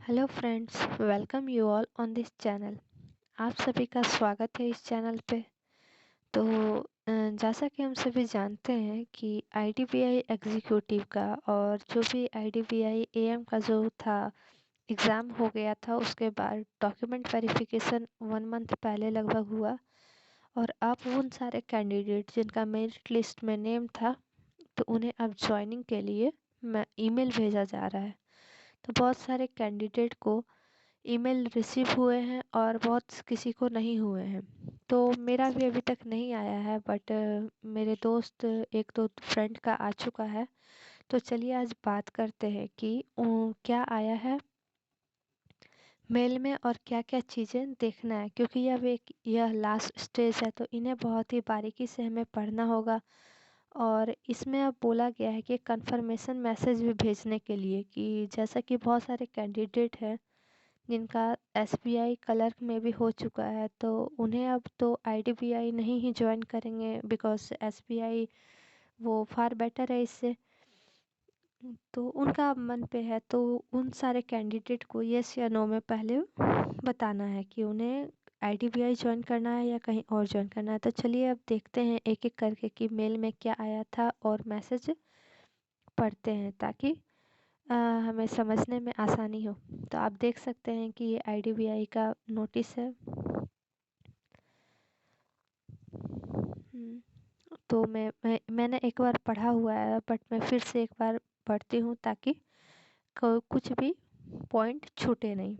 Hello friends, welcome you all on this channel. आप सभी का स्वागत है इस चैनल पे। तो जैसा कि हम सभी जानते हैं कि आईडीबीआई एग्जीक्यूटिव का और जो भी आईडीबीआई एएम का जो था एग्ज़ाम हो गया था, उसके बाद डॉक्यूमेंट वेरिफिकेशन 1 मंथ पहले लगभग हुआ। और अब उन सारे कैंडिडेट जिनका मेरिट लिस्ट में नेम था, तो उन्हें अब ज्वाइनिंग के लिए ईमेल भेजा जा रहा है। तो बहुत सारे कैंडिडेट को ईमेल रिसीव हुए हैं और बहुत किसी को नहीं हुए हैं। तो मेरा भी अभी तक नहीं आया है, बट मेरे दोस्त एक दो फ्रेंड का आ चुका है। तो चलिए आज बात करते हैं कि क्या आया है मेल में और क्या क्या चीज़ें देखना है, क्योंकि यह लास्ट स्टेज है, तो इन्हें बहुत ही बारीकी से हमें पढ़ना होगा। और इसमें अब बोला गया है कि कंफर्मेशन मैसेज भी भेजने के लिए, कि जैसा कि बहुत सारे कैंडिडेट हैं जिनका एसबीआई क्लर्क में भी हो चुका है, तो उन्हें अब तो आईडीबीआई नहीं ही ज्वाइन करेंगे, बिकॉज एसबीआई वो फार बेटर है इससे। तो उनका अब मन पे है, तो उन सारे कैंडिडेट को यस या नो में पहले बताना है कि उन्हें आईडीबीआई ज्वाइन करना है या कहीं और ज्वाइन करना है। तो चलिए अब देखते हैं एक एक करके कि मेल में क्या आया था और मैसेज पढ़ते हैं, ताकि हमें समझने में आसानी हो। तो आप देख सकते हैं कि ये आईडीबीआई का नोटिस है। तो मैंने एक बार पढ़ा हुआ है, बट मैं फिर से एक बार पढ़ती हूँ ताकि कुछ भी पॉइंट छूटे नहीं।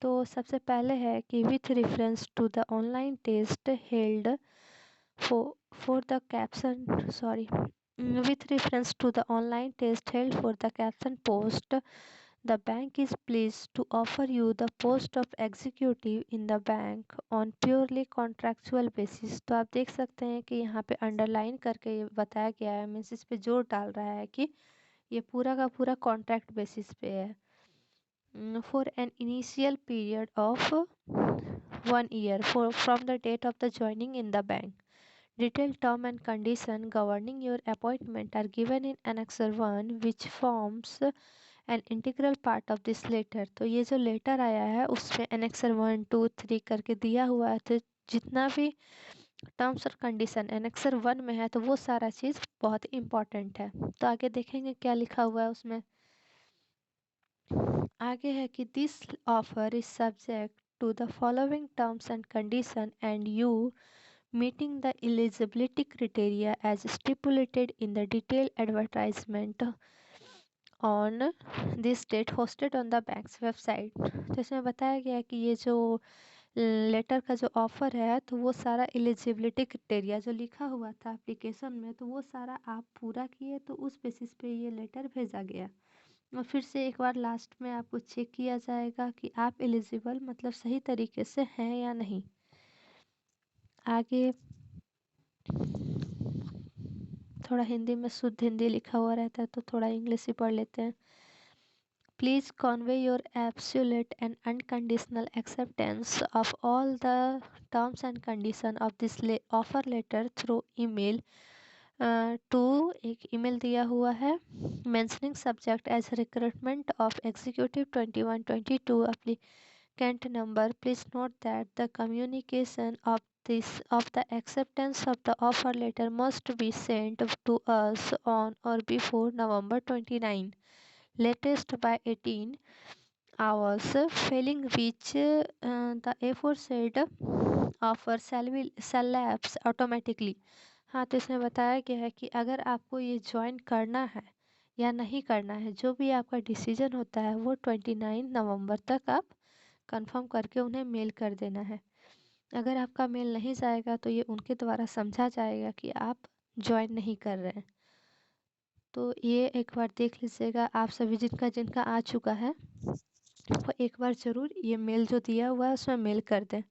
तो सबसे पहले है कि with reference to the online test held for the caption sorry with reference to the online test held for the caption post, the bank is pleased to offer you the post of executive in the bank on purely contractual basis। तो आप देख सकते हैं कि यहाँ पे underline करके ये बताया गया है, मीन्स इस पे जोर डाल रहा है कि ये पूरा का पूरा कॉन्ट्रैक्ट बेसिस पे है। For an initial period of 1 year from the date of the joining in the bank. Detailed term and condition governing your appointment are given in Annex 1, which forms an integral part of this letter। तो ये जो letter आया है उसमें Annex 1, 2, 3 करके दिया हुआ है। तो जितना भी टर्म्स और कंडीशन Annex 1 में है, तो वो सारा चीज़ बहुत इम्पोर्टेंट है। तो आगे देखेंगे क्या लिखा हुआ है उसमें। आगे है कि this offer is subject to the following terms and condition and you meeting the eligibility criteria as stipulated in the detailed advertisement on this date hosted on the bank's website। तो इसमें बताया गया है कि ये जो लेटर का जो ऑफ़र है, तो वो सारा एलिजिबिलिटी क्राइटेरिया जो लिखा हुआ था एप्लीकेशन में, तो वो सारा आप पूरा किए, तो उस बेसिस पे ये लेटर भेजा गया। और फिर से एक बार लास्ट में आपको चेक किया जाएगा कि आप एलिजिबल मतलब सही तरीके से हैं या नहीं। आगे थोड़ा हिंदी में शुद्ध हिंदी लिखा हुआ रहता है, तो थोड़ा इंग्लिश ही पढ़ लेते हैं। Please convey your absolute and unconditional acceptance of all the terms and condition of this offer letter through email to, एक ईमेल दिया हुआ है, mentioning subject as recruitment of executive 2122 applicant number। Please note that the communication of the acceptance of the offer letter must be sent to us on or before November 29, latest by 18 hours, failing which the aforesaid offer shall lapse automatically। हाँ, तो इसमें बताया गया है कि अगर आपको ये ज्वाइन करना है या नहीं करना है, जो भी आपका डिसीजन होता है, वो 29 नवंबर तक आप कंफर्म करके उन्हें मेल कर देना है। अगर आपका मेल नहीं जाएगा, तो ये उनके द्वारा समझा जाएगा कि आप ज्वाइन नहीं कर रहे हैं। तो ये एक बार देख लीजिएगा, आप सभी जिनका जिनका आ चुका है, वो एक बार ज़रूर ये मेल जो दिया हुआ है उसमें मेल कर दें।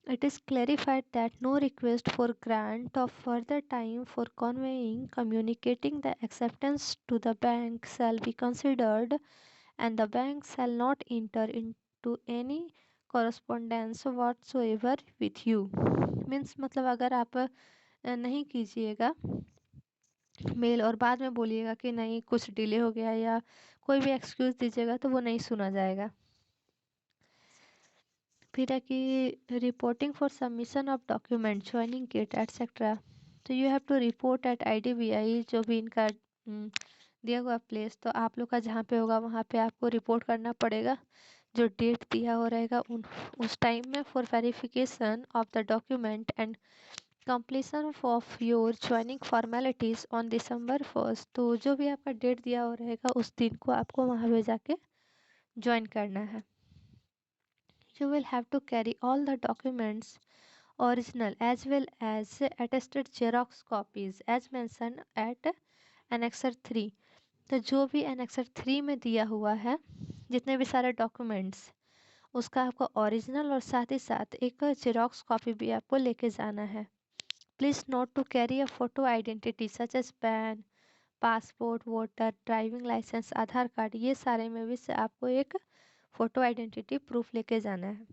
It is clarified that no request for grant of further time for conveying communicating the acceptance to the bank shall be considered, and the bank shall not enter into any correspondence whatsoever with you। Means मतलब अगर आप नहीं कीजिएगा mail, और बाद में बोलिएगा कि नहीं कुछ डिले हो गया या कोई भी एक्सक्यूज़ दीजिएगा तो वो नहीं सुना जाएगा। फिर है कि reporting for submission of document joining kit etcetera, तो you have to report at IDBI, जो भी इनका दिया हुआ प्लेस, तो आप लोग का जहाँ पे होगा वहाँ पे आपको रिपोर्ट करना पड़ेगा। जो डेट दिया हो रहेगा उस टाइम में, for verification of the document and completion of your joining formalities on December 1st, तो जो भी आपका डेट दिया हो रहेगा उस दिन को आपको वहाँ पे जाके ज्वाइन करना है। You will have to carry all the documents original as well as attested Xerox copies as mentioned at Annexer 3। तो जो भी Annexer 3 में दिया हुआ है जितने भी सारे डॉक्यूमेंट्स, उसका आपको ओरिजिनल और साथ ही साथ एक जेरोक्स कॉपी भी आपको लेके जाना है। Please note to carry a photo identity such as PAN, passport, voter, driving licence, Aadhaar card, ये सारे में भी से आपको एक फ़ोटो आइडेंटिटी प्रूफ लेके जाना है।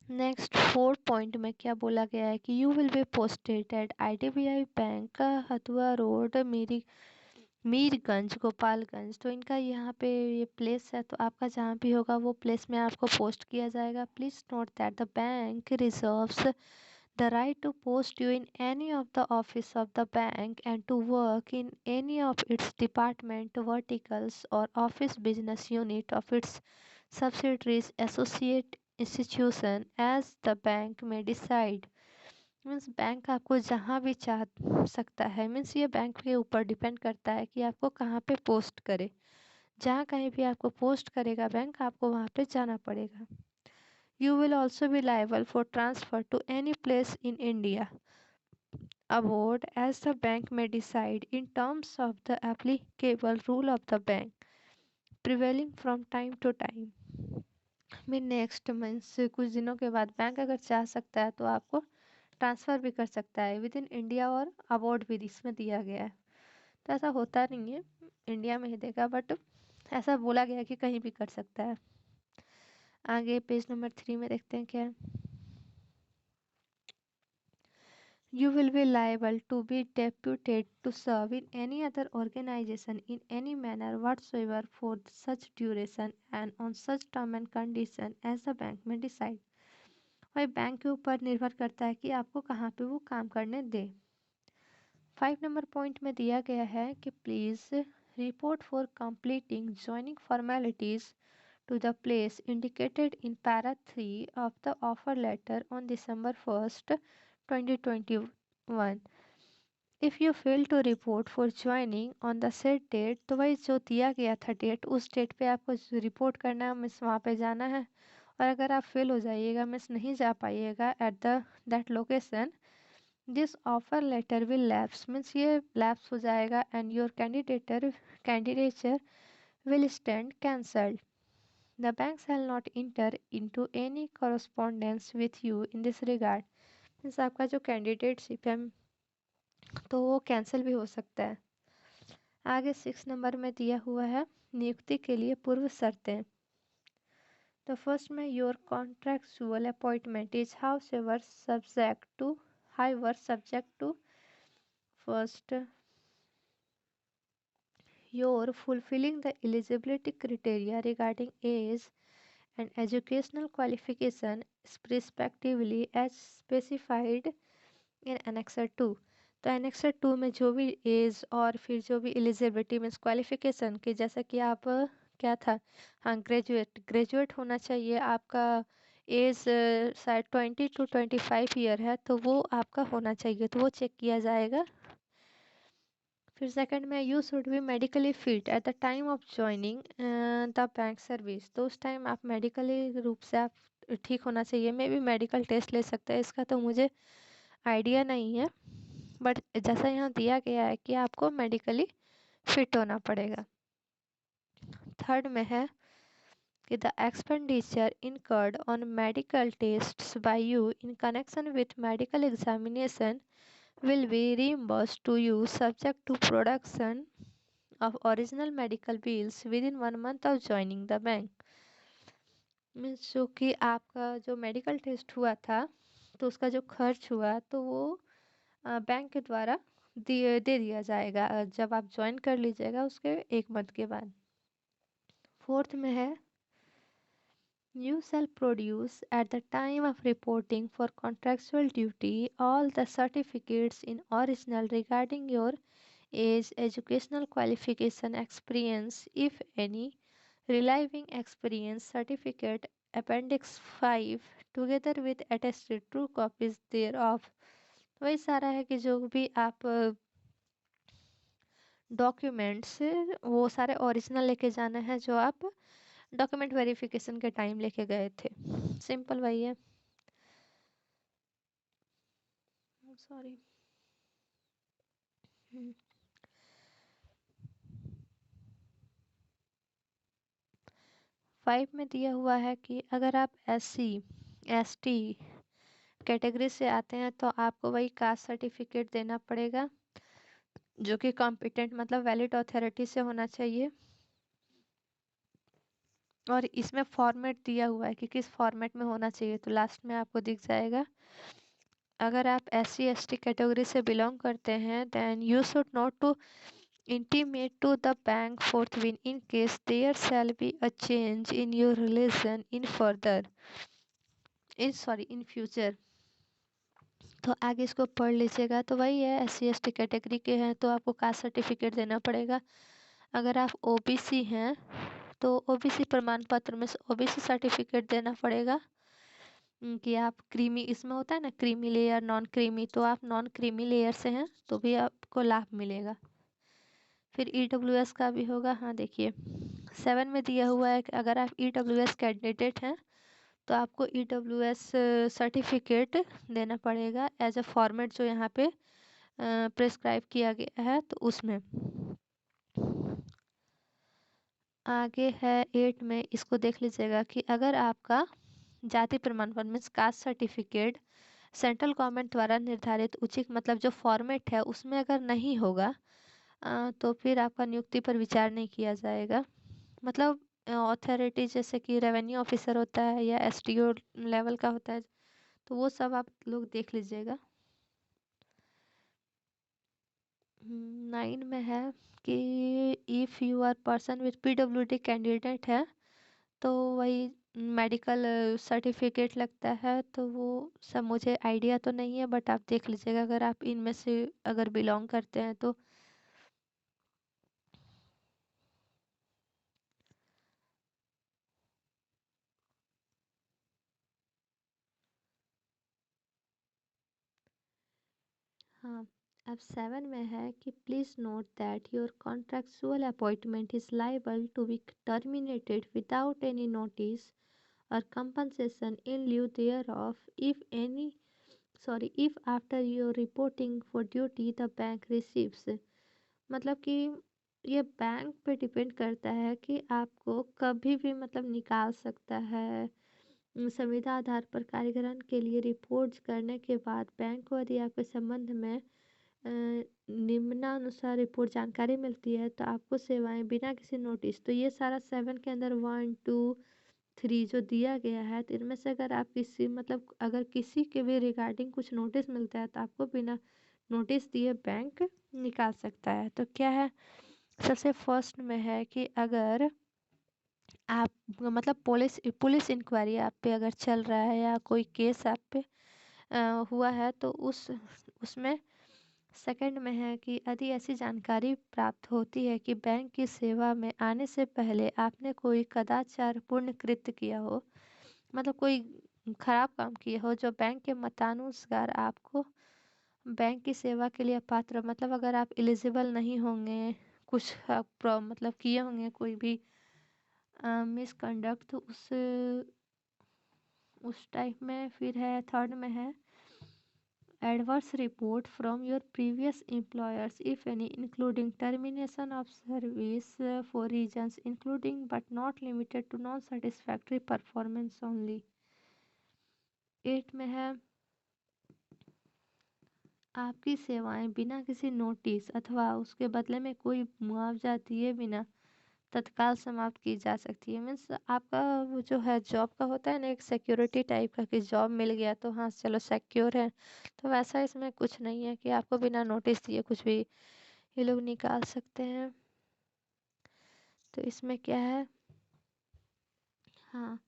नेक्स्ट 4 पॉइंट में क्या बोला गया है कि you will be posted at IDBI bank, Hathua road, Mirganj, Gopalganj. तो इनका यहाँ पे ये प्लेस है, तो आपका जहाँ भी होगा वो प्लेस में आपको पोस्ट किया जाएगा। Please note that the bank reserves the right to post you in any of the office of the bank and to work in any of its department verticals or office business unit of its subsidiaries associate institution as the bank may decide। Means bank आपको जहाँ भी चाह सकता है, means ये bank के ऊपर depend करता है कि आपको कहाँ पे पोस्ट करे। जहाँ कहीं भी आपको पोस्ट करेगा बैंक, आपको वहाँ पे जाना पड़ेगा। You will also be liable for transfer to any place in India abroad as the bank may decide in terms of the applicable rule of the bank prevailing from time to time। मैं next month कुछ दिनों के बाद bank अगर चाह सकता है तो आपको ट्रांसफ़र भी कर सकता है विद इन इंडिया और अबॉर्ड भी इसमें दिया गया है। तो ऐसा होता नहीं है, इंडिया में ही देगा, बट ऐसा बोला गया है कि कहीं भी कर सकता है। आगे पेज नंबर 3 में देखते हैं क्या है। You will be liable to be deputed to serve in any other organization in any manner whatsoever for such duration and on such term and condition as the bank may decide। और bank के ऊपर निर्भर करता है कि आपको कहाँ पे वो काम करने दे। 5 नंबर पॉइंट में दिया गया है कि please report for completing joining formalities to the place indicated in para 3 of the offer letter on December 1st, 2021। If you fail to report for joining on the said date, तो वही जो दिया गया था डेट, उस date पे आपको report करना है, मिस वहाँ पे जाना है। और अगर आप फेल हो जाइएगा, मिस नहीं जा पाइएगा at the that location, this offer letter will lapse, means ये लैप्स हो जाएगा and your candidature will stand cancelled. The bank shall not enter into any correspondence with you in this regard। Means आपका जो कैंडिडेटशिप है तो वो cancel भी हो सकता है। आगे 6 नंबर में दिया हुआ है नियुक्ति के लिए पूर्व शर्तें। तो फर्स्ट में your contractual appointment is however subject to first your fulfilling the eligibility criteria regarding age and educational qualification respectively as specified in Annexer 2। तो Annexer 2 में जो भी एज और फिर जो भी एलिजिबिलिटी मीन्स क्वालिफिकेशन की, जैसा कि आप क्या था, हाँ ग्रेजुएट होना चाहिए, आपका एज शायद 20 to 25 ईयर है तो वो आपका होना चाहिए, तो वो चेक किया जाएगा। फिर सेकंड में you should be medically fit at the time of joining the bank service. तो उस टाइम आप मेडिकली रूप से आप ठीक होना चाहिए। मे भी मेडिकल टेस्ट ले सकते हैं, इसका तो मुझे आइडिया नहीं है, बट जैसा यहाँ दिया गया है कि आपको मेडिकली फिट होना पड़ेगा। थर्ड में है कि the expenditure incurred on medical tests by you in connection with medical examination will be reimbursed to you subject to production of original medical bills within 1 month of joining the bank। Means जो कि आपका जो medical test हुआ था तो उसका जो खर्च हुआ तो वो बैंक के द्वारा दे दिया जाएगा जब आप ज्वाइन कर लीजिएगा उसके 1 मंथ के बाद। फोर्थ में है you shall produce at the time of reporting for contractual duty all the certificates in original regarding your age, educational qualification, experience, if any, relieving experience certificate, Appendix 5, together with attested true copies thereof। वही सारा है कि जो भी आप documents वो सारे original लेके जाना है जो आप डॉक्यूमेंट वेरिफिकेशन के टाइम लेके गए थे। सिंपल वही है। सॉरी। 5 में दिया हुआ है कि अगर आप SC ST कैटेगरी से आते हैं तो आपको वही कास्ट सर्टिफिकेट देना पड़ेगा जो कि कॉम्पिटेंट मतलब वैलिड अथॉरिटी से होना चाहिए। और इसमें फॉर्मेट दिया हुआ है कि किस फॉर्मेट में होना चाहिए, तो लास्ट में आपको दिख जाएगा। अगर आप SC ST कैटेगरी से बिलोंग करते हैं then you should not to intimate to the bank forthwith in case there shall be a change in your relation in future। तो आगे इसको पढ़ लीजिएगा। तो वही है SC ST कैटेगरी के हैं तो आपको कास्ट सर्टिफिकेट देना पड़ेगा। अगर आप OBC हैं तो OBC प्रमाण पत्र में OBC सर्टिफिकेट देना पड़ेगा कि आप क्रीमी, इसमें होता है ना क्रीमी लेयर नॉन क्रीमी, तो आप नॉन क्रीमी लेयर से हैं तो भी आपको लाभ मिलेगा। फिर EWS का भी होगा। हाँ देखिए 7 में दिया हुआ है कि अगर आप EWS कैंडिडेट हैं तो आपको EWS सर्टिफिकेट देना पड़ेगा एज अ फॉर्मेट जो यहाँ पे प्रिस्क्राइब किया गया है। तो उसमें आगे है 8 में, इसको देख लीजिएगा कि अगर आपका जाति प्रमाण पत्र means caste certificate central government द्वारा निर्धारित उचित मतलब जो फॉर्मेट है उसमें अगर नहीं होगा तो फिर आपका नियुक्ति पर विचार नहीं किया जाएगा। मतलब अथॉरिटी जैसे कि रेवेन्यू ऑफिसर होता है या SDO लेवल का होता है तो वो सब आप लोग देख लीजिएगा। 9 में है कि if you are person with PWD candidate है तो वही मेडिकल सर्टिफिकेट लगता है। तो वो सब मुझे आइडिया तो नहीं है बट आप देख लीजिएगा अगर आप इनमें से अगर बिलोंग करते हैं तो। हाँ अब 7 में है कि please note that your contractual appointment is liable to be terminated without any notice or compensation in lieu thereof if after your reporting for duty the bank receives। मतलब कि ये बैंक पे डिपेंड करता है कि आपको कभी भी मतलब निकाल सकता है। संविदा आधार पर कार्यकरण के लिए रिपोर्ट करने के बाद बैंक को यदि आपके संबंध में निम्नानुसार रिपोर्ट जानकारी मिलती है तो आपको सेवाएं बिना किसी नोटिस, तो ये सारा 7 के अंदर 1 2 3 जो दिया गया है तो इनमें से अगर आप किसी मतलब अगर किसी के भी रिगार्डिंग कुछ नोटिस मिलता है तो आपको बिना नोटिस दिए बैंक निकाल सकता है। तो क्या है सबसे फर्स्ट में है कि अगर आप मतलब पुलिस पुलिस इंक्वायरी आप पे अगर चल रहा है या कोई केस आप पे हुआ है तो उसमें सेकंड में है कि यदि ऐसी जानकारी प्राप्त होती है कि बैंक की सेवा में आने से पहले आपने कोई कदाचार पूर्ण कृत्य किया हो, मतलब कोई खराब काम किया हो जो बैंक के मतानुसार आपको बैंक की सेवा के लिए पात्र, मतलब अगर आप एलिजिबल नहीं होंगे, कुछ आप मतलब किए होंगे कोई भी मिसकंडक्ट, तो उस टाइप में। फिर है थर्ड में है adverse report from your previous employers if any including termination of service for reasons including but not limited to non-satisfactory performance only। 8 में है आपकी सेवाएं बिना किसी नोटिस अथवा उसके बदले में कोई मुआवजा दिए बिना तत्काल समाप्त की जा सकती है। मीन्स आपका वो जो है जॉब का होता है ना, एक सिक्योरिटी टाइप का कि जॉब मिल गया तो हाँ चलो सिक्योर है, तो वैसा इसमें कुछ नहीं है कि आपको बिना नोटिस दिए कुछ भी ये लोग निकाल सकते हैं। तो इसमें क्या है, हाँ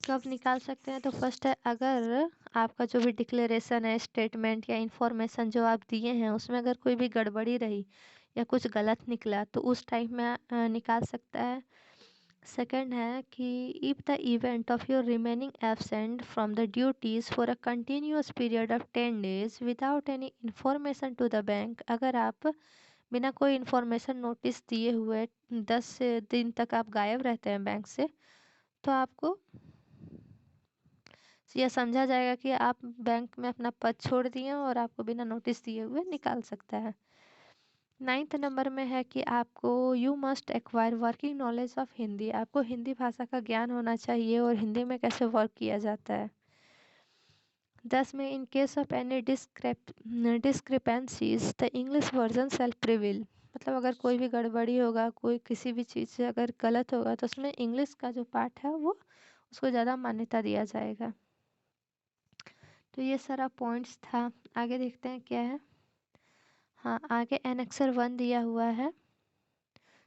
कब निकाल सकते हैं, तो फर्स्ट है अगर आपका जो भी डिक्लेरेशन है, स्टेटमेंट या इंफॉर्मेशन जो आप दिए हैं उसमें अगर कोई भी गड़बड़ी रही या कुछ गलत निकला तो उस टाइम में निकाल सकता है। सेकंड है कि if the event of your remaining absent from the duties for a continuous period of 10 days without any information to the bank, अगर आप बिना कोई इंफॉर्मेशन नोटिस दिए हुए 10 दिन तक आप गायब रहते हैं बैंक से, तो आपको यह समझा जाएगा कि आप बैंक में अपना पद छोड़ दिए हैं और आपको बिना नोटिस दिए हुए निकाल सकता है। 9th नंबर में है कि आपको you must acquire working knowledge of Hindi, आपको हिंदी भाषा का ज्ञान होना चाहिए और हिंदी में कैसे वर्क किया जाता है। 10 में in case of any discrepancies the English version shall prevail, मतलब अगर कोई भी गड़बड़ी होगा, कोई किसी भी चीज़ से अगर गलत होगा तो उसमें इंग्लिश का जो पार्ट है वो उसको ज़्यादा मान्यता दिया जाएगा। तो ये सारा पॉइंट्स था। आगे देखते हैं क्या है। हाँ आगे एनेक्सर 1 दिया हुआ है,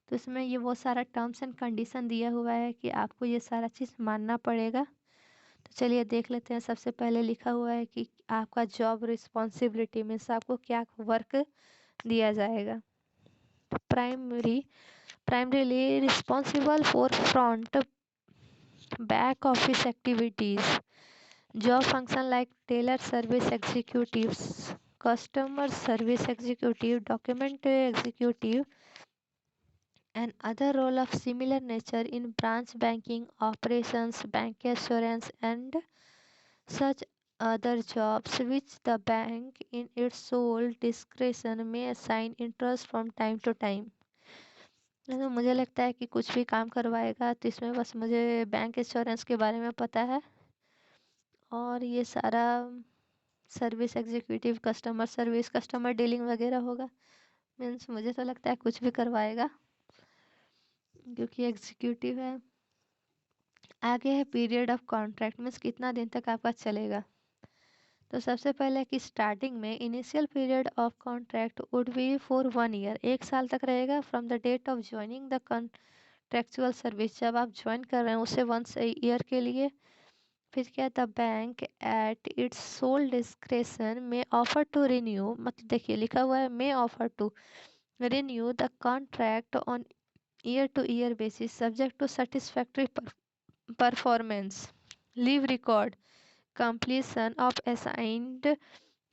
तो इसमें ये वो सारा टर्म्स एंड कंडीशन दिया हुआ है कि आपको ये सारा चीज़ मानना पड़ेगा। तो चलिए देख लेते हैं। सबसे पहले लिखा हुआ है कि आपका जॉब रिस्पॉन्सिबिलिटी मीन्स आपको क्या वर्क दिया जाएगा। Primary primarily responsible for front back office activities, job function like teller service executives, customer service executive, document executive, and other role of similar nature in branch banking operations, bank assurance, and such other jobs which the bank in its sole discretion may assign interest from time to time। तो मुझे लगता है कि कुछ भी काम करवाएगा तो इसमें बस मुझे बैंक इंश्योरेंस के बारे में पता है, और ये सारा service executive, customer service, customer dealing वगैरह होगा। मीन्स मुझे तो लगता है कुछ भी करवाएगा क्योंकि एग्जीक्यूटिव है। आगे है पीरियड ऑफ कॉन्ट्रैक्ट, मीन्स कितना दिन तक आपका चलेगा। तो सबसे पहले कि स्टार्टिंग में initial period of contract would be for 1 year, 1 साल तक रहेगा from the date of joining the contractual service, जब आप ज्वाइन कर रहे हैं उससे 1 ईयर के लिए। फिर क्या, the bank at its sole discretion may offer to renew, मतलब देखिए लिखा हुआ है may offer to renew the contract on year to year basis subject to satisfactory performance, leave record, completion of assigned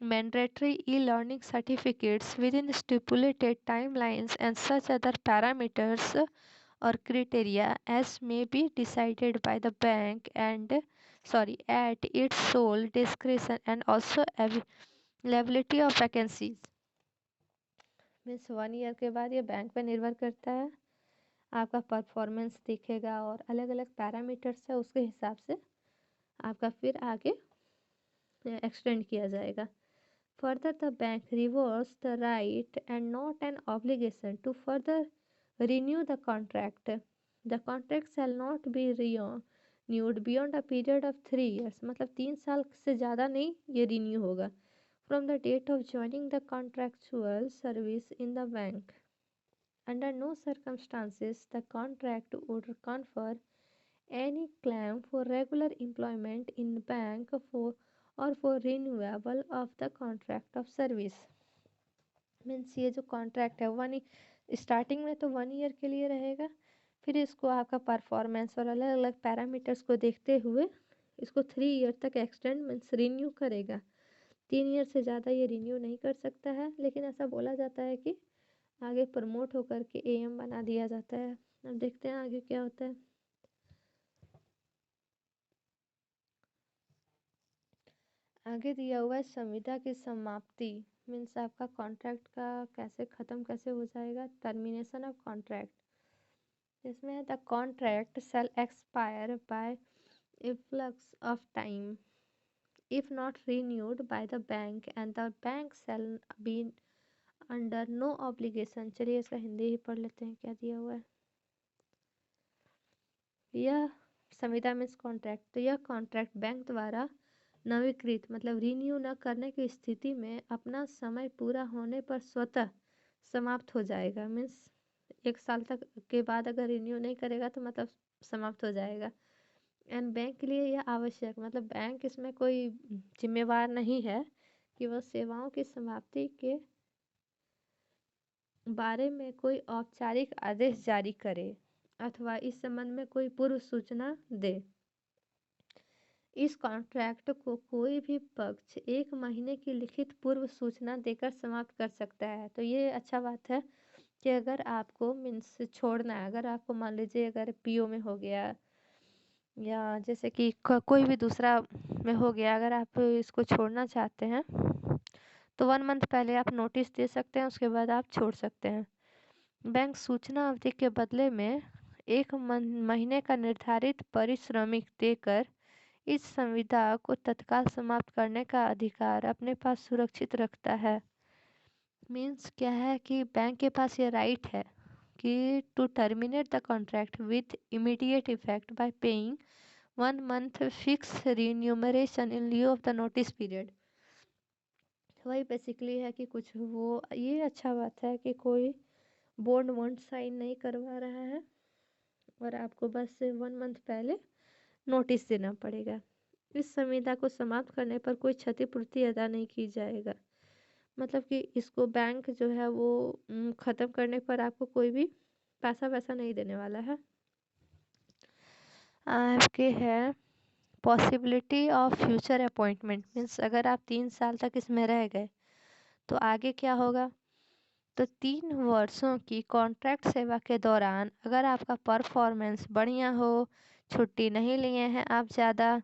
mandatory e-learning certificates within stipulated timelines, and such other parameters or criteria as may be decided by the bank and at its sole discretion, and also availability of vacancies। Means 1 year के बाद ये bank पे निर्भर करता है, आपका performance दिखेगा और अलग अलग पैरामीटर्स है उसके हिसाब से आपका फिर आगे एक्सटेंड किया जाएगा। Further the bank reverse the right and not an obligation to further renew the contract. The contract shall not be renewed beyond a period of 3 years, मतलब 3 साल से ज़्यादा नहीं ये रिन्यू होगा, from the date of joining the contractual service in the bank. Under no circumstances the contract would confer any claim for regular employment in bank for or for renewal of the contract of service। Means ये जो contract है one starting में तो 1 year के लिए रहेगा, फिर इसको आपका परफॉर्मेंस और अलग अलग पैरामीटर्स को देखते हुए इसको 3 ईयर तक एक्सटेंड मीन्स रिन्यू करेगा। 3 ईयर से ज़्यादा ये रिन्यू नहीं कर सकता है, लेकिन ऐसा बोला जाता है कि आगे प्रमोट होकर के एएम बना दिया जाता है। अब देखते हैं आगे क्या होता है। आगे दिया हुआ है संविदा की समाप्ति, मीन्स आपका कॉन्ट्रैक्ट का कैसे ख़त्म कैसे हो जाएगा, टर्मिनेशन ऑफ कॉन्ट्रैक्ट। इसमें है the contract shall expire by efflux of time if not renewed by the bank and the bank shall be under no obligation. चलिए इसका हिंदी ही पढ़ लेते हैं क्या दिया हुआ है। यह संविदा मीन्स कॉन्ट्रैक्ट, तो यह कॉन्ट्रैक्ट बैंक द्वारा नवीकृत मतलब रीन्यू न करने की स्थिति में अपना समय पूरा होने पर स्वतः समाप्त हो जाएगा। मीन्स 1 साल तक के बाद अगर रिन्यू नहीं करेगा तो मतलब समाप्त हो जाएगा। एंड बैंक के लिए यह आवश्यक मतलब बैंक इसमें कोई जिम्मेवार नहीं है कि वह सेवाओं की समाप्ति के बारे में कोई औपचारिक आदेश जारी करे अथवा इस संबंध में कोई पूर्व सूचना दे। इस कॉन्ट्रैक्ट को कोई भी पक्ष 1 महीने की लिखित पूर्व सूचना देकर समाप्त कर सकता है। तो ये अच्छा बात है कि अगर आपको मीन्स छोड़ना है, अगर आपको मान लीजिए अगर पीओ में हो गया या जैसे कि कोई भी दूसरा में हो गया, अगर आप इसको छोड़ना चाहते हैं तो 1 मंथ पहले आप नोटिस दे सकते हैं, उसके बाद आप छोड़ सकते हैं। बैंक सूचना अवधि के बदले में 1 महीने का निर्धारित पारिश्रमिक देकर इस संविदा को तत्काल समाप्त करने का अधिकार अपने पास सुरक्षित रखता है। मीन्स क्या है कि बैंक के पास ये राइट है कि to terminate the contract with immediate effect by paying 1 month fix remuneration in lieu of the notice period. वही बेसिकली है कि कुछ वो ये अच्छा बात है कि कोई बोर्ड वॉन्ट साइन नहीं करवा रहा है और आपको बस 1 मंथ पहले नोटिस देना पड़ेगा। इस संविदा को समाप्त करने पर कोई क्षतिपूर्ति अदा नहीं की जाएगा। मतलब कि इसको बैंक जो है वो ख़त्म करने पर आपको कोई भी पैसा वैसा नहीं देने वाला है। आपके है possibility of future appointment means अगर आप 3 साल तक इसमें रह गए तो आगे क्या होगा। तो 3 वर्षों की कॉन्ट्रैक्ट सेवा के दौरान अगर आपका परफॉर्मेंस बढ़िया हो, छुट्टी नहीं लिए हैं आप ज़्यादा,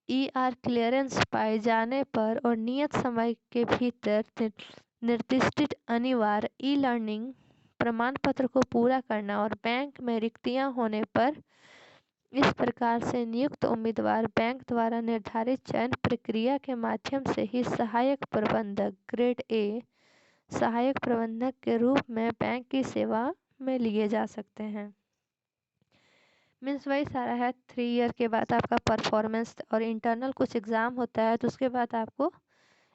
ईआर क्लियरेंस पाए जाने पर और नियत समय के भीतर निर्दिष्ट अनिवार्य ई लर्निंग प्रमाण पत्र को पूरा करना और बैंक में रिक्तियां होने पर इस प्रकार से नियुक्त उम्मीदवार बैंक द्वारा निर्धारित चयन प्रक्रिया के माध्यम से ही सहायक प्रबंधक ग्रेड ए सहायक प्रबंधक के रूप में बैंक की सेवा में लिए जा सकते हैं। मीन्स वही सारा है। 3 ईयर के बाद आपका परफॉर्मेंस और इंटरनल कुछ एग्ज़ाम होता है तो उसके बाद आपको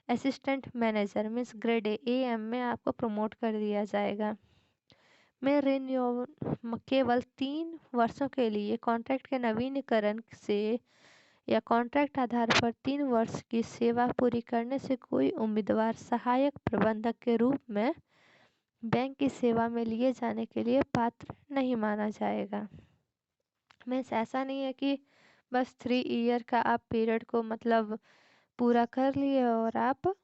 assistant manager means grade A M में आपको प्रमोट कर दिया जाएगा। मैं रिन्यू केवल 3 वर्षों के लिए कॉन्ट्रैक्ट के नवीनीकरण से या कॉन्ट्रैक्ट आधार पर 3 वर्ष की सेवा पूरी करने से कोई उम्मीदवार सहायक प्रबंधक के रूप में बैंक की सेवा में लिए जाने के लिए पात्र नहीं माना जाएगा। मीन्स ऐसा नहीं है कि बस 3 ईयर का आप पीरियड को मतलब पूरा कर लिए और आप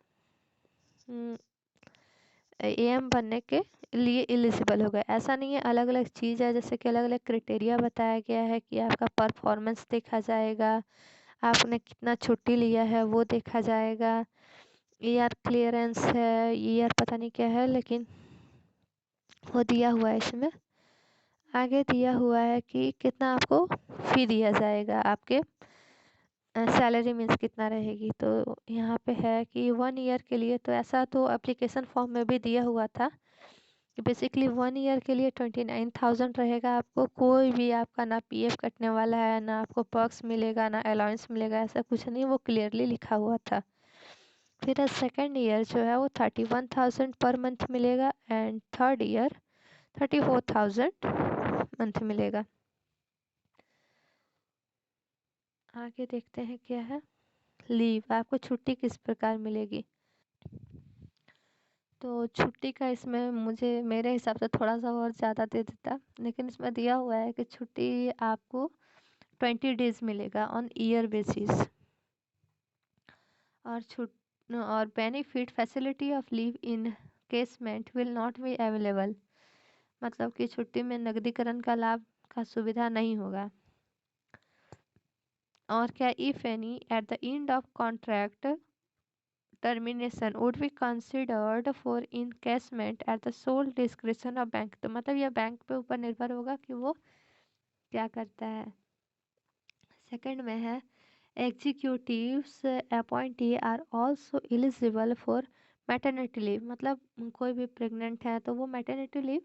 एएम बनने के लिए एलिजिबल हो गए, ऐसा नहीं है। अलग अलग चीज़ है, जैसे कि अलग अलग क्राइटेरिया बताया गया है कि आपका परफॉर्मेंस देखा जाएगा, आपने कितना छुट्टी लिया है वो देखा जाएगा, ईआर क्लियरेंस है, ईआर पता नहीं क्या है लेकिन वो दिया हुआ है इसमें। आगे दिया हुआ है कि कितना आपको फी दिया जाएगा, आपके सैलरी मीन्स कितना रहेगी। तो यहाँ पे है कि 1 ईयर के लिए तो ऐसा तो एप्लीकेशन फॉर्म में भी दिया हुआ था कि बेसिकली 1 ईयर के लिए 29,000 रहेगा। आपको कोई भी आपका ना पीएफ कटने वाला है, ना आपको पर्क्स मिलेगा, ना अलाउंस मिलेगा, ऐसा कुछ नहीं, वो क्लियरली लिखा हुआ था। फिर सेकेंड ईयर जो है वो 31,000 पर मंथ मिलेगा एंड थर्ड ईयर 34,000 मंथ मिलेगा। आगे देखते हैं क्या है। लीव आपको छुट्टी किस प्रकार मिलेगी। तो छुट्टी का इसमें मुझे मेरे हिसाब से थोड़ा सा और ज़्यादा दे देता, लेकिन इसमें दिया हुआ है कि छुट्टी आपको 20 डेज मिलेगा ऑन ईयर बेसिस। और benefit facility of leave in casement will not be available, मतलब कि छुट्टी में नकदीकरण का लाभ का सुविधा नहीं होगा। और क्या if any at the end of contract termination would be considered for encashment at the sole description of bank. तो मतलब यह बैंक पे ऊपर निर्भर होगा कि वो क्या करता है। सेकंड में है executives appointee are also eligible for maternity leave, मतलब कोई भी प्रेग्नेंट है तो वो मैटरनिटी लीव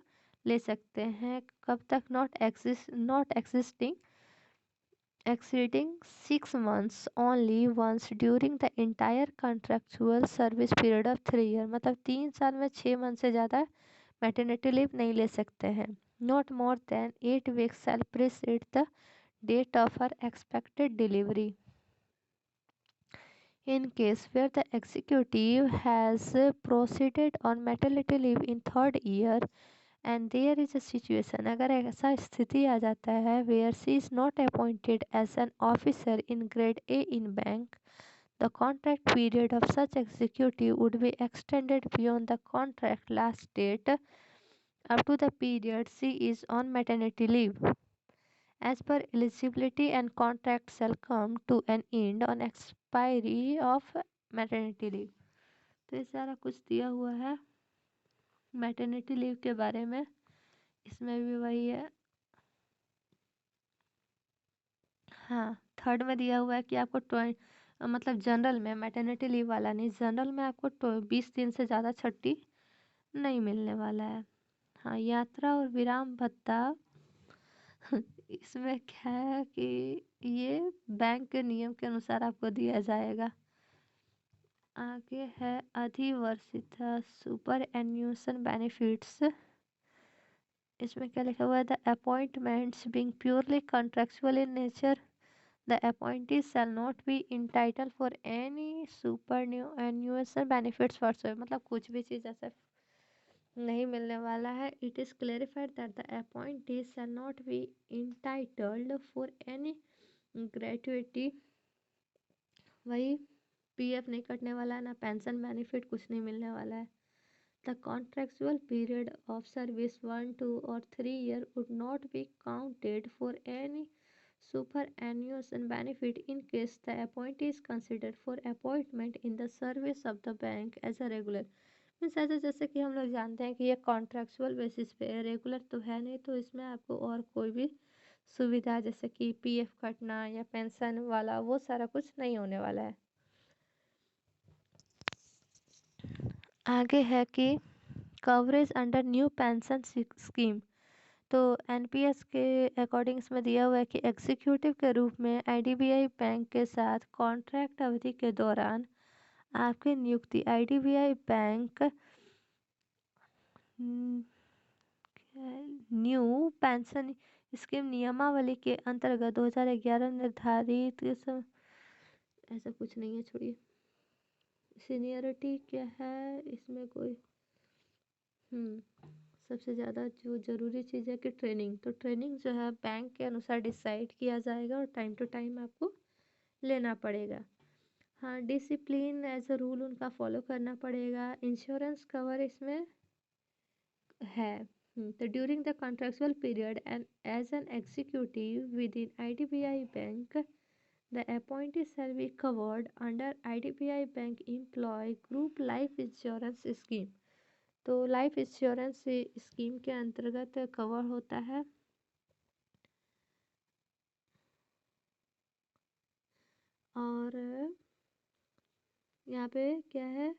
ले सकते हैं। कब तक? Not existing exceeding 6 months only once during the entire contractual service period of 3 year। मतलब 3 साल में 6 मंथ से ज़्यादा मैटरनिटी लीव नहीं ले सकते हैं। Not more than 8 weeks shall precede the date of her expected delivery। In case where the executive has proceeded on maternity leave in third year and there is a situation, अगर ऐसा स्थिति आ जाता है where she is not appointed as an officer in grade A in bank, the contract period of such executive would be extended beyond the contract last date up to the period she is on maternity leave as per eligibility, and contract shall come to an end on expiry of maternity leave। तो ये सारा कुछ दिया हुआ है maternity leave के बारे में। इसमें भी वही है। हाँ, थर्ड में दिया हुआ है कि आपको मतलब जनरल में, मैटरनिटी लीव वाला नहीं, जनरल में आपको 20 दिन से ज़्यादा छुट्टी नहीं मिलने वाला है। हाँ, यात्रा और विराम भत्ता इसमें क्या है कि ये बैंक के नियम के अनुसार आपको दिया जाएगा। आगे है अधिवर्षिता सुपर एन्यूशन बेनिफिट्स। इसमें क्या लिखा हुआ है? The appointments being purely contractual in nature, the appointees shall not be entitle for any superannuation benefits whatsoever. मतलब कुछ भी चीज़ ऐसा नहीं मिलने वाला है। It is clarified that the appointees shall not be entitled for any gratuity. वही पीएफ नहीं कटने वाला है, ना पेंशन बेनिफिट, कुछ नहीं मिलने वाला है। The contractual period of service 1, 2 और 3 year would not be counted for any superannuation benefit in case the appointee is considered for appointment in the service of the bank as a regular। Means ऐसा जैसे कि हम लोग जानते हैं कि ये कॉन्ट्रेक्चुअल बेसिस पे है, रेगुलर तो है नहीं, तो इसमें आपको और कोई भी सुविधा जैसे कि पीएफ कटना या पेंशन वाला वो सारा कुछ नहीं होने वाला है। आगे है कि coverage under new pension scheme. तो एनपीएस के अकॉर्डिंग इसमें दिया हुआ है कि एग्जीक्यूटिव के रूप में आईडीबीआई बैंक के साथ कॉन्ट्रैक्ट अवधि के दौरान आपकी नियुक्ति IDBI bank new pension scheme नियमावली के अंतर्गत 2011 निर्धारित ऐसा कुछ नहीं है, छोड़िए। सीनियरिटी क्या है इसमें कोई सबसे ज़्यादा जो ज़रूरी चीज़ है कि ट्रेनिंग, तो ट्रेनिंग जो है बैंक के अनुसार डिसाइड किया जाएगा और टाइम टू टाइम आपको लेना पड़ेगा। हाँ, डिसिप्लिन एज अ रूल उनका फॉलो करना पड़ेगा। इंश्योरेंस कवर इसमें है। तो during the contractual period and as an executive within IDBI bank the appointee shall be covered under IDBI bank employ group life insurance scheme. तो life insurance scheme के अंतर्गत cover होता है। और यहाँ पे क्या है,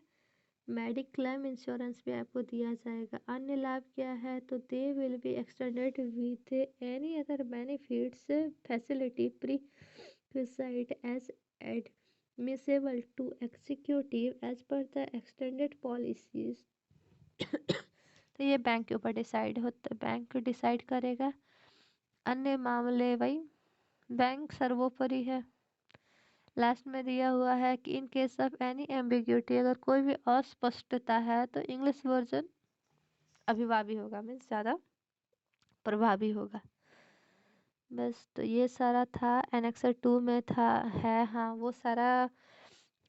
मेडिक्लेम इंश्योरेंस भी आपको दिया जाएगा। अन्य लाभ क्या है, तो they will be extended with any other benefits facility preside as admissible to executive as per the extended policies. तो ये बैंक के ऊपर डिसाइड होता है, बैंक डिसाइड करेगा। अन्य मामले वही बैंक सर्वोपरि है। लास्ट में दिया हुआ है कि इन केस ऑफ एनी एम्बिग्यूटी, अगर कोई भी अस्पष्टता है तो इंग्लिश वर्जन अभिभावी होगा, मीन्स ज़्यादा प्रभावी होगा। बस, तो ये सारा था एनेक्सर 2 में था है। हाँ, वो सारा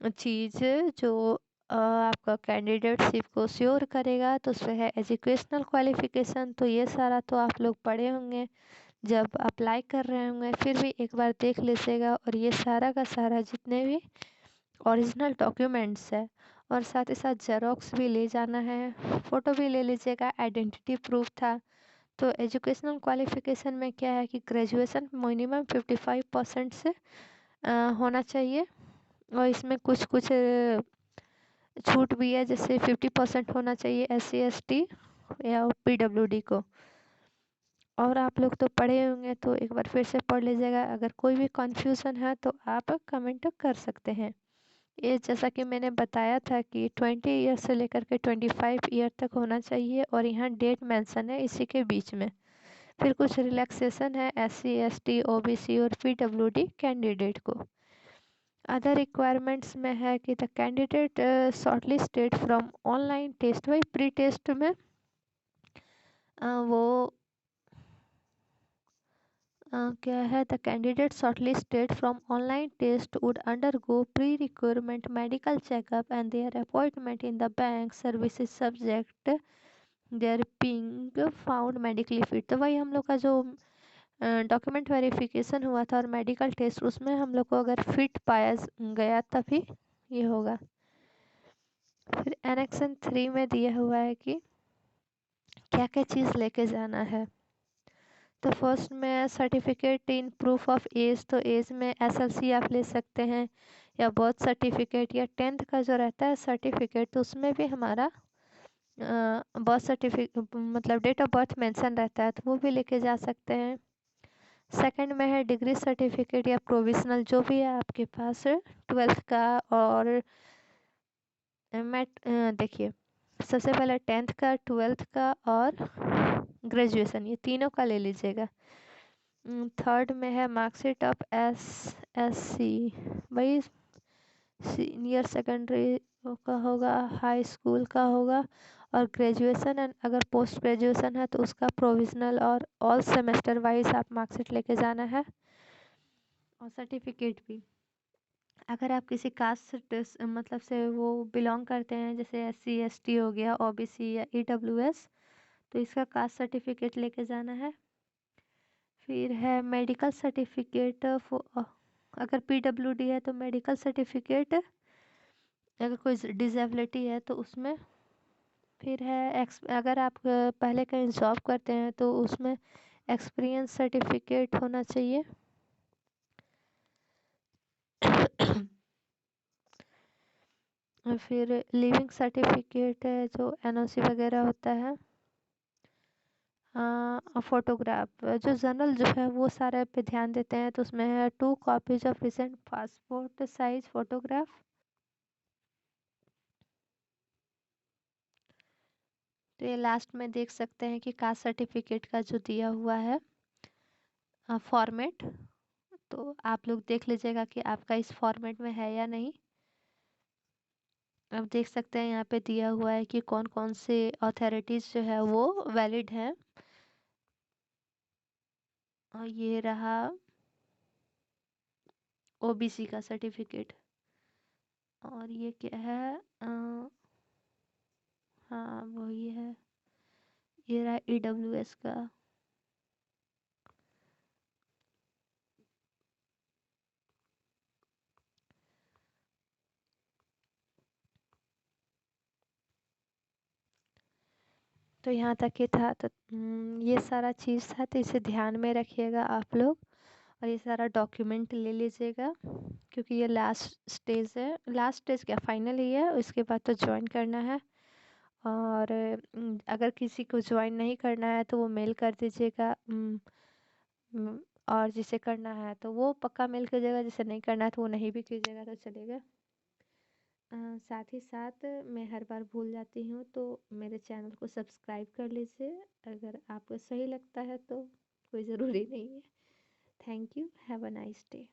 चीज़ जो आपका कैंडिडेटशिप को श्योर करेगा, तो उसमें है एजुकेशनल क्वालिफिकेशन। तो ये सारा तो आप लोग पढ़े होंगे जब अप्लाई कर रहे होंगे, फिर भी एक बार देख लीजिएगा। और ये सारा का सारा जितने भी ओरिजिनल डॉक्यूमेंट्स है और साथ ही साथ जेरोक्स भी ले जाना है, फ़ोटो भी ले लीजिएगा। आइडेंटिटी प्रूफ था। तो एजुकेशनल क्वालिफिकेशन में क्या है कि ग्रेजुएशन मिनिमम 55% से होना चाहिए। और इसमें कुछ कुछ छूट भी है, जैसे 50% होना चाहिए SC ST या पीडब्ल्यूडी को। और आप लोग तो पढ़े होंगे तो एक बार फिर से पढ़ लीजिएगा। अगर कोई भी कन्फ्यूज़न है तो आप कमेंट कर सकते हैं। एज जैसा कि मैंने बताया था कि 20 ईयर से लेकर के 25 ईयर तक होना चाहिए, और यहाँ डेट मेंशन है इसी के बीच में। फिर कुछ रिलैक्सेशन है SC ST OBC और PWD कैंडिडेट को। अदर रिक्वायरमेंट्स में है कि the candidate shortlisted from online test. वही प्री टेस्ट में वो क्या है, the candidate shortlisted from online test would undergo pre requirement medical checkup and their appointment in the bank services subject their being found medically fit. तो वही हम लोग का जो डॉक्यूमेंट वेरिफिकेशन हुआ था और मेडिकल टेस्ट, उसमें हम लोग को अगर फिट पाया गया तभी ये होगा। फिर एनेक्सन 3 में दिया हुआ है कि क्या क्या चीज़ लेके जाना है। तो फर्स्ट में certificate in proof of age, तो एज में SLC आप ले सकते हैं, या बर्थ सर्टिफिकेट, या 10th का जो रहता है सर्टिफिकेट, तो उसमें भी हमारा बर्थ सर्टिफिकेट मतलब डेट ऑफ बर्थ मेंशन रहता है, तो वो भी लेके जा सकते हैं। सेकंड में है डिग्री सर्टिफिकेट या प्रोविजनल, जो भी है आपके पास 12th का। और देखिए, सबसे पहले 10th का, 12th का और ग्रेजुएशन, ये तीनों का ले लीजिएगा। थर्ड में है मार्कशीट ऑफ SSC, वही सीनियर सेकेंडरी का होगा, हाई स्कूल का होगा, और ग्रेजुएशन एंड अगर पोस्ट ग्रेजुएशन है तो उसका प्रोविजनल, और ऑल सेमेस्टर वाइज आप मार्कशीट लेके जाना है। और सर्टिफिकेट भी, अगर आप किसी कास्ट मतलब से वो बिलोंग करते हैं, जैसे SC ST हो गया, OBC या EWS, तो इसका कास्ट सर्टिफिकेट लेके जाना है। फिर है मेडिकल सर्टिफिकेट, अगर PWD है तो मेडिकल सर्टिफिकेट, अगर कोई डिसेबिलिटी है तो उसमें। फिर है अगर आप पहले कहीं जॉब करते हैं तो उसमें एक्सपीरियंस सर्टिफिकेट होना चाहिए। और फिर लिविंग सर्टिफिकेट है, जो NOC वगैरह होता है। फोटोग्राफ, जो जनरल जो है वो सारे पे ध्यान देते हैं, तो उसमें है 2 copies of recent passport size photograph. तो ये लास्ट में देख सकते हैं कि कास्ट सर्टिफिकेट का जो दिया हुआ है फॉर्मेट, तो आप लोग देख लीजिएगा कि आपका इस फॉर्मेट में है या नहीं। अब देख सकते हैं यहाँ पे दिया हुआ है कि कौन कौन से अथॉरिटीज़ जो है वो वैलिड है। और ये रहा OBC का सर्टिफिकेट। और ये क्या है, हाँ वही है, ये रहा EWS का। तो यहाँ तक ये था, तो ये सारा चीज़ था, तो इसे ध्यान में रखिएगा आप लोग, और ये सारा डॉक्यूमेंट ले लीजिएगा, क्योंकि ये लास्ट स्टेज है। लास्ट स्टेज क्या, फाइनल ही है, उसके बाद तो ज्वाइन करना है। और अगर किसी को ज्वाइन नहीं करना है तो वो मेल कर दीजिएगा। और जिसे करना है तो वो पक्का मेल कीजिएगा, जिसे नहीं करना है तो वो नहीं भी कीजिएगा तो चलेगा। साथ ही साथ मैं हर बार भूल जाती हूँ, तो मेरे चैनल को सब्सक्राइब कर लीजिए, अगर आपको सही लगता है तो, कोई ज़रूरी नहीं है। Thank you, have a nice day.